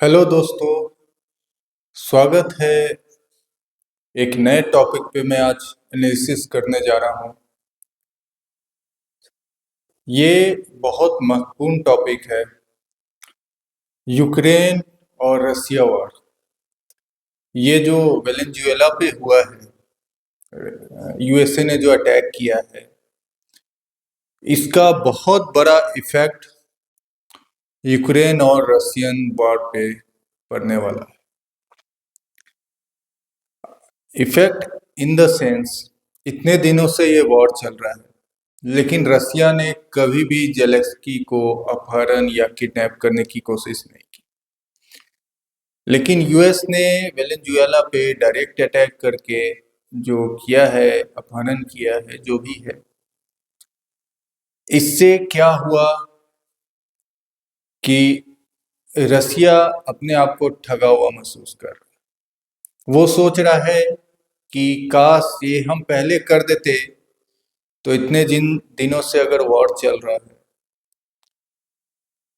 Hello दोस्तों। स्वागत है। एक नए टॉपिक पे मैं आज एनालिसिस करने जा रहा हूँ। ये बहुत महत्वपूर्ण टॉपिक है। यूक्रेन और रसिया वॉर। ये जो वेनेजुएला पे हुआ है, यूएसए ने जो अटैक किया है, इसका बहुत बड़ा इफेक्ट यूक्रेन और रसियन वॉर पे पड़ने वाला है। इफेक्ट इन द सेंस, इतने दिनों से ये वॉर चल रहा है, लेकिन रसिया ने कभी भी जेलेंस्की को अपहरण या किडनैप करने की कोशिश नहीं की। लेकिन यूएस ने वेनेजुएला पे डायरेक्ट अटैक करके जो किया है, अपहरण किया है, जो भी है, इससे क्या हुआ कि रसिया अपने आप को ठगा हुआ महसूस कर रहा है। वो सोच रहा है कि काश ये हम पहले कर देते, तो इतने दिनों से अगर वॉर चल रहा है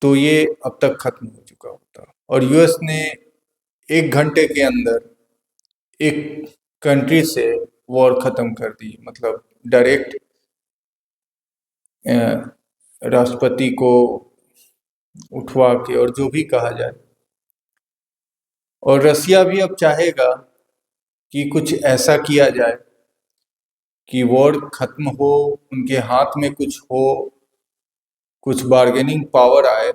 तो ये अब तक खत्म हो चुका होता। और यूएस ने 1 घंटे के अंदर एक कंट्री से वॉर खत्म कर दी, मतलब डायरेक्ट राष्ट्रपति को उठवा के, और जो भी कहा जाए। और रसिया भी अब चाहेगा कि कुछ ऐसा किया जाए कि वॉर खत्म हो, उनके हाथ में कुछ हो, कुछ बार्गेनिंग पावर आए,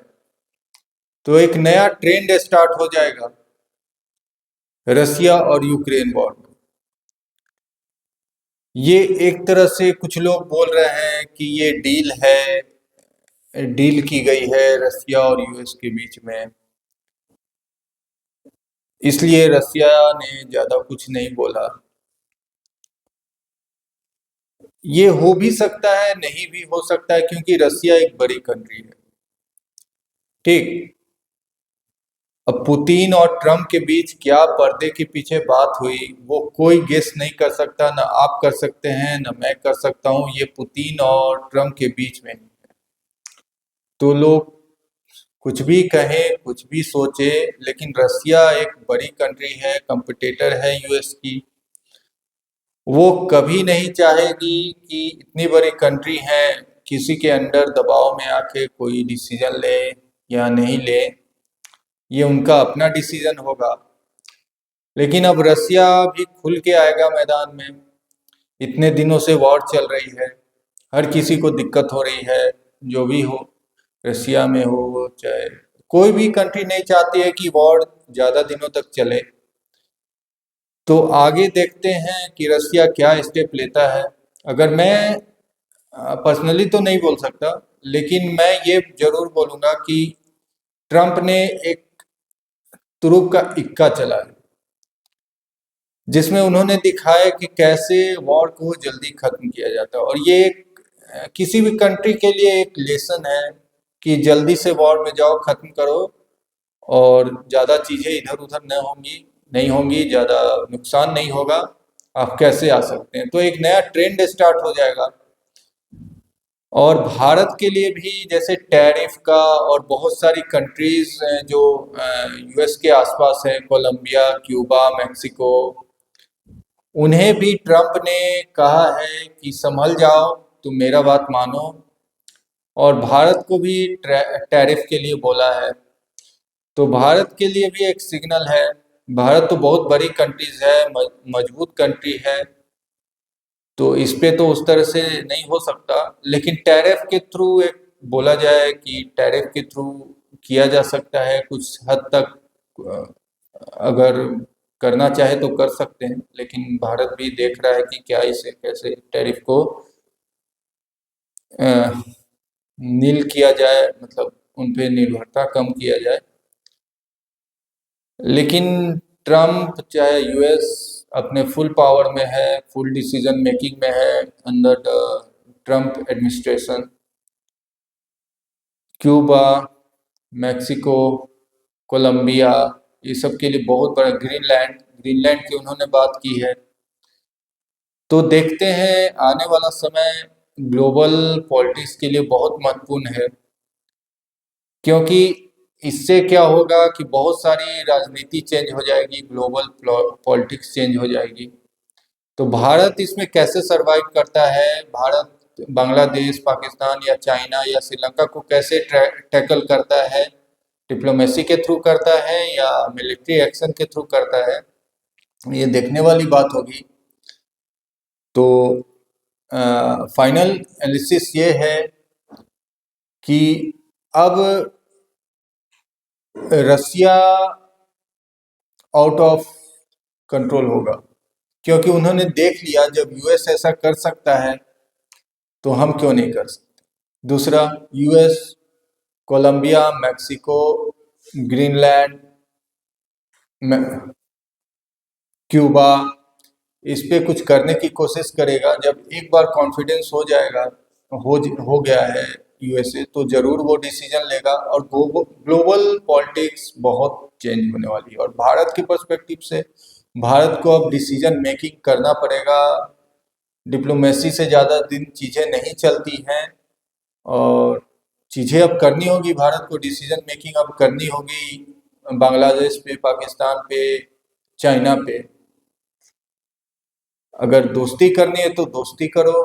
तो एक नया ट्रेंड स्टार्ट हो जाएगा रसिया और यूक्रेन वॉर में। ये एक तरह से कुछ लोग बोल रहे हैं कि ये डील की गई है रसिया और यूएस के बीच में, इसलिए रसिया ने ज्यादा कुछ नहीं बोला। ये हो भी सकता है, नहीं भी हो सकता है, क्योंकि रसिया एक बड़ी कंट्री है। ठीक। अब पुतिन और ट्रम्प के बीच क्या पर्दे के पीछे बात हुई, वो कोई गेस नहीं कर सकता, ना आप कर सकते हैं, ना मैं कर सकता हूं। ये पुतिन और ट्रम्प के बीच में, तो लोग कुछ भी कहें, कुछ भी सोचे, लेकिन रसिया एक बड़ी कंट्री है, कंपटीटर है यूएस की। वो कभी नहीं चाहेगी कि इतनी बड़ी कंट्री है, किसी के अंडर दबाव में आके कोई डिसीजन ले या नहीं ले, ये उनका अपना डिसीजन होगा। लेकिन अब रसिया भी खुल के आएगा मैदान में। इतने दिनों से वॉर चल रही है, हर किसी को दिक्कत हो रही है, जो भी हो, रसिया में हो चाहे कोई भी कंट्री नहीं चाहती है कि वॉर ज़्यादा दिनों तक चले। तो आगे देखते हैं कि रसिया क्या स्टेप लेता है। अगर मैं पर्सनली तो नहीं बोल सकता, लेकिन मैं ये जरूर बोलूँगा कि ट्रम्प ने एक तुरुप का इक्का चला है, जिसमें उन्होंने दिखाया कि कैसे वॉर को जल्दी खत्म किया जाता है। और ये किसी भी कंट्री के लिए एक लेसन है कि जल्दी से वॉर में जाओ, खत्म करो, और ज़्यादा चीज़ें इधर उधर नहीं होंगी, ज़्यादा नुकसान नहीं होगा। आप कैसे आ सकते हैं, तो एक नया ट्रेंड स्टार्ट हो जाएगा। और भारत के लिए भी जैसे टैरिफ का, और बहुत सारी कंट्रीज जो यूएस के आसपास है, कोलंबिया, क्यूबा, मैक्सिको, उन्हें भी ट्रम्प ने कहा है कि संभल जाओ, तुम मेरा बात मानो। और भारत को भी टैरिफ के लिए बोला है। तो भारत के लिए भी एक सिग्नल है। भारत तो बहुत बड़ी कंट्रीज है, मजबूत कंट्री है, तो इस पे तो उस तरह से नहीं हो सकता। लेकिन टैरिफ के थ्रू एक बोला जाए कि टैरिफ के थ्रू किया जा सकता है कुछ हद तक। अगर करना चाहे तो कर सकते हैं, लेकिन भारत भी देख रहा है कि क्या इसे कैसे टैरिफ को नील किया जाए, मतलब उन पे निर्भरता कम किया जाए। लेकिन ट्रम्प चाहे यूएस अपने फुल पावर में है, फुल डिसीजन मेकिंग में है under the Trump administration. Cuba, Mexico, Colombia, ये सब के लिए बहुत बड़ा, ग्रीनलैंड की उन्होंने बात की है। तो देखते हैं, आने वाला समय ग्लोबल पॉलिटिक्स के लिए बहुत महत्वपूर्ण है, क्योंकि इससे क्या होगा कि बहुत सारी राजनीति चेंज हो जाएगी, ग्लोबल पॉलिटिक्स चेंज हो जाएगी। तो भारत इसमें कैसे सरवाइव करता है, भारत बांग्लादेश, पाकिस्तान या चाइना या श्रीलंका को कैसे टैकल करता है, डिप्लोमेसी के थ्रू करता है या मिलिट्री एक्शन के थ्रू करता है, ये देखने वाली बात होगी। तो फाइनल एनालिसिस ये है कि अब रसिया आउट ऑफ कंट्रोल होगा, क्योंकि उन्होंने देख लिया जब यूएस ऐसा कर सकता है तो हम क्यों नहीं कर सकते। दूसरा, US, Colombia, Mexico, Greenland, Cuba, इस पे कुछ करने की कोशिश करेगा। जब एक बार कॉन्फिडेंस हो जाएगा, हो गया है यूएसए, तो जरूर वो डिसीजन लेगा और ग्लोबल पॉलिटिक्स बहुत चेंज होने वाली है। और भारत के पर्सपेक्टिव से भारत को अब डिसीजन मेकिंग करना पड़ेगा। डिप्लोमेसी से ज़्यादा दिन चीज़ें नहीं चलती हैं और चीज़ें अब करनी होगी, भारत को डिसीजन मेकिंग अब करनी होगी बांग्लादेश पे, पाकिस्तान पे, चाइना पे। अगर दोस्ती करनी है तो दोस्ती करो,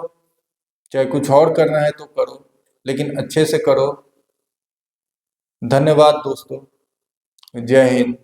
चाहे कुछ और करना है तो करो, लेकिन अच्छे से करो। धन्यवाद दोस्तों, जय हिंद।